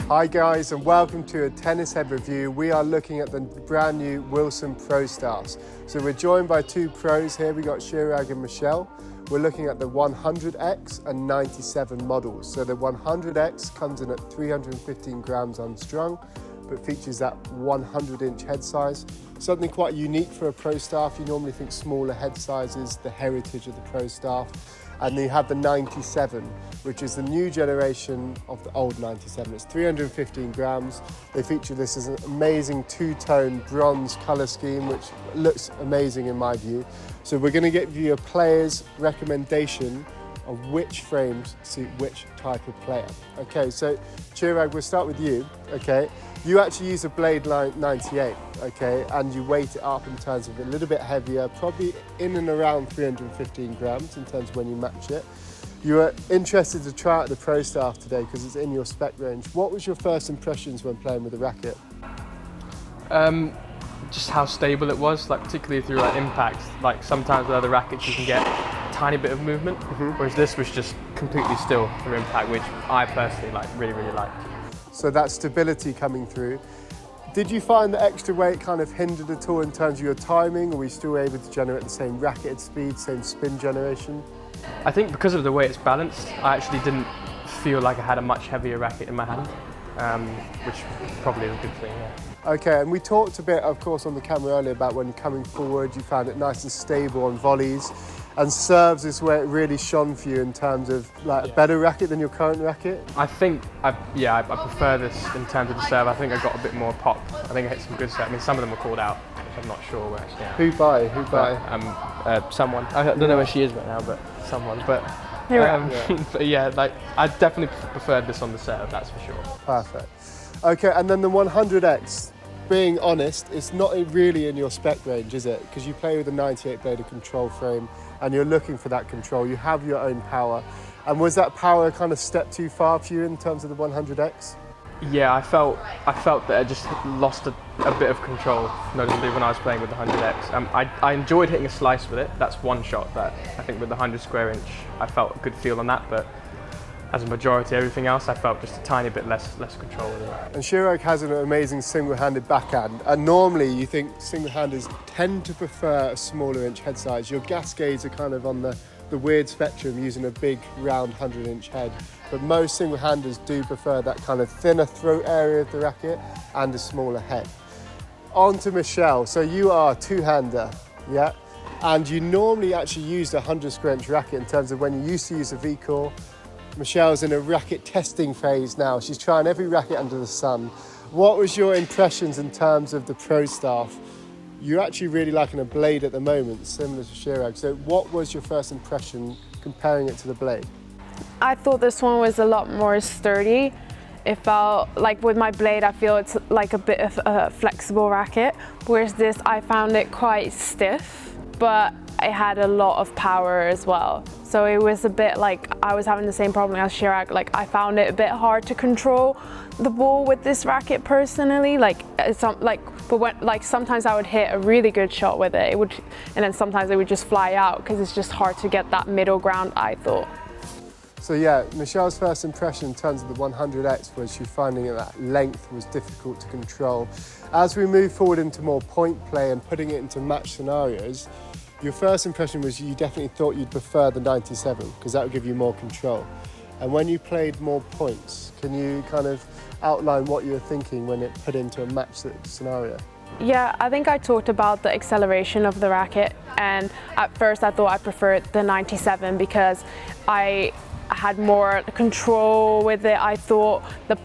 Hi guys, and welcome to a Tennishead review. We are looking at the brand new Wilson Pro Staffs. So we're joined by two pros here. We got Chirag and Michelle. We're looking at the 100X and 97 models. So the 100X comes in at 315 grams unstrung, but features that 100-inch head size. Something quite unique for a Pro Staff. You normally think smaller head sizes, the heritage of the Pro Staff. And then you have the 97, which is the new generation of the old 97. It's 315 grams. They feature this as an amazing two-tone bronze color scheme, which looks amazing in my view. So we're gonna give you a player's recommendation of which frames suit which type of player. Okay, so Chirag, we'll start with you, okay? You actually use a blade line 98, okay? And you weight it up in terms of a little bit heavier, probably in and around 315 grams in terms of when you match it. You were interested to try out the Pro Staff today because it's in your spec range. What was your first impressions when playing with the racket? Just how stable it was, like particularly through impact. Like sometimes with other rackets you can get a tiny bit of movement, whereas this was just completely still through impact, which I personally really liked. So that stability coming through. Did you find the extra weight kind of hindered at all in terms of your timing, or were you still able to generate the same racket speed, same spin generation? I think because of the way it's balanced, I actually didn't feel like I had a much heavier racket in my hand, which probably is a good thing, yeah. Okay, and we talked a bit, of course, on the camera earlier about when you're coming forward, you found it nice and stable on volleys, and serves is where it really shone for you in terms of a better racket than your current racket? I think, I prefer this in terms of the serve. I think I got a bit more pop. I think I hit some good serve. I mean, some of them were called out, which I'm not sure where actually. Who by? Someone. I don't know where she is right now, but someone. But yeah, I definitely preferred this on the serve, that's for sure. Perfect. Okay, and then the 100X. Being honest, it's not really in your spec range, is it? Because you play with a 98 bladed control frame and you're looking for that control. You have your own power. And was that power kind of step too far for you in terms of the 100X? Yeah, I felt that I just lost a bit of control, noticeably when I was playing with the 100X. I enjoyed hitting a slice with it. That's one shot that I think with the 100 square inch, I felt a good feel on that, but as a majority, everything else, I felt just a tiny bit less control with it. And Chirag has an amazing single-handed backhand, and normally you think single-handers tend to prefer a smaller inch head size. Your Gascades are kind of on the weird spectrum, using a big, round 100-inch head, but most single-handers do prefer that kind of thinner throat area of the racket and a smaller head. On to Michelle. So you are a two-hander, yeah? And you normally actually use a 100 square inch racket in terms of when you used to use a V-core. Michelle's in a racket testing phase now. She's trying every racket under the sun. What was your impressions in terms of the Pro Staff? You're actually really liking a blade at the moment, similar to Chirag. So what was your first impression comparing it to the blade? I thought this one was a lot more sturdy. It felt like with my blade, I feel it's like a bit of a flexible racket, whereas this, I found it quite stiff, but it had a lot of power as well. So it was a bit like I was having the same problem as Chirag. Like I found it a bit hard to control the ball with this racket personally. Sometimes I would hit a really good shot with it, and then sometimes it would just fly out because it's just hard to get that middle ground, I thought. So yeah, Michelle's first impression in terms of the 100X was she finding that length was difficult to control. As we move forward into more point play and putting it into match scenarios, your first impression was you definitely thought you'd prefer the 97 because that would give you more control. And when you played more points, can you kind of outline what you were thinking when it put into a match scenario? Yeah, I think I talked about the acceleration of the racket, and at first I thought I preferred the 97 because I had more control with it. I thought the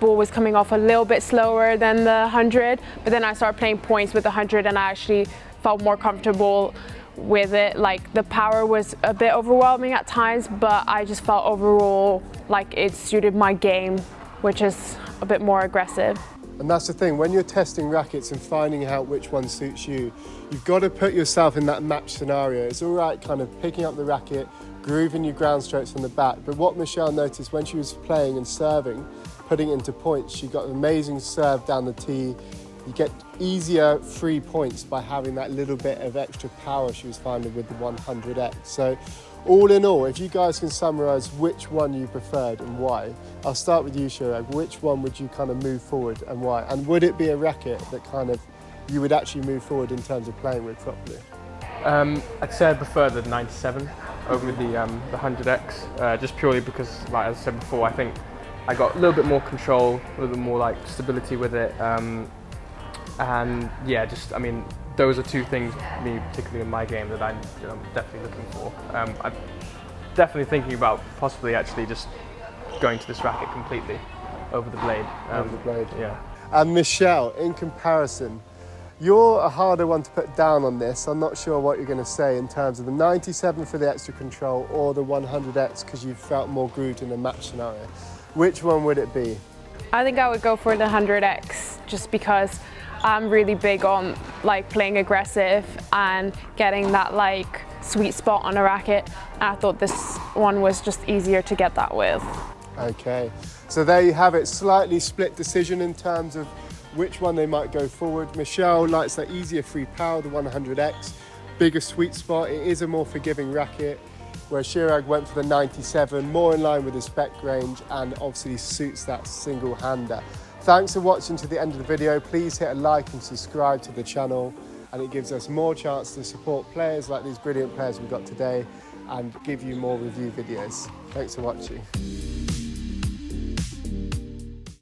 ball was coming off a little bit slower than the 100, but then I started playing points with the 100 and I actually felt more comfortable with it. Like the power was a bit overwhelming at times, but I just felt overall like it suited my game, which is a bit more aggressive. And that's the thing, when you're testing rackets and finding out which one suits you, you've got to put yourself in that match scenario. It's all right kind of picking up the racket, grooving your ground strokes from the back, but what Michelle noticed when she was playing and serving, putting it into points, she got an amazing serve down the tee, You get easier free points by having that little bit of extra power she was finding with the 100X. So all in all, if you guys can summarize which one you preferred and why, I'll start with you, Chirag. Which one would you kind of move forward and why? And would it be a racket that kind of you would actually move forward in terms of playing with properly? I'd say I prefer the 97 over the 100X, just purely because, like as I said before, I think I got a little bit more control, a little bit more like stability with it, and yeah, just I mean, those are two things, me particularly in my game, that I'm definitely looking for. I'm definitely thinking about possibly actually just going to this racket completely over the blade. Over the blade. Yeah. And Michelle, in comparison, you're a harder one to put down on this. I'm not sure what you're going to say in terms of the 97 for the extra control or the 100X because you felt more grooved in a match scenario. Which one would it be? I think I would go for the 100X just because I'm really big on like playing aggressive and getting that like sweet spot on a racket. And I thought this one was just easier to get that with. Okay, so there you have it, slightly split decision in terms of which one they might go forward. Michelle likes that easier free power, the 100X, bigger sweet spot. It is a more forgiving racket, where Chirag went for the 97, more in line with his spec range and obviously suits that single hander. Thanks for watching to the end of the video. Please hit a like and subscribe to the channel, and it gives us more chance to support players like these brilliant players we've got today and give you more review videos. Thanks for watching.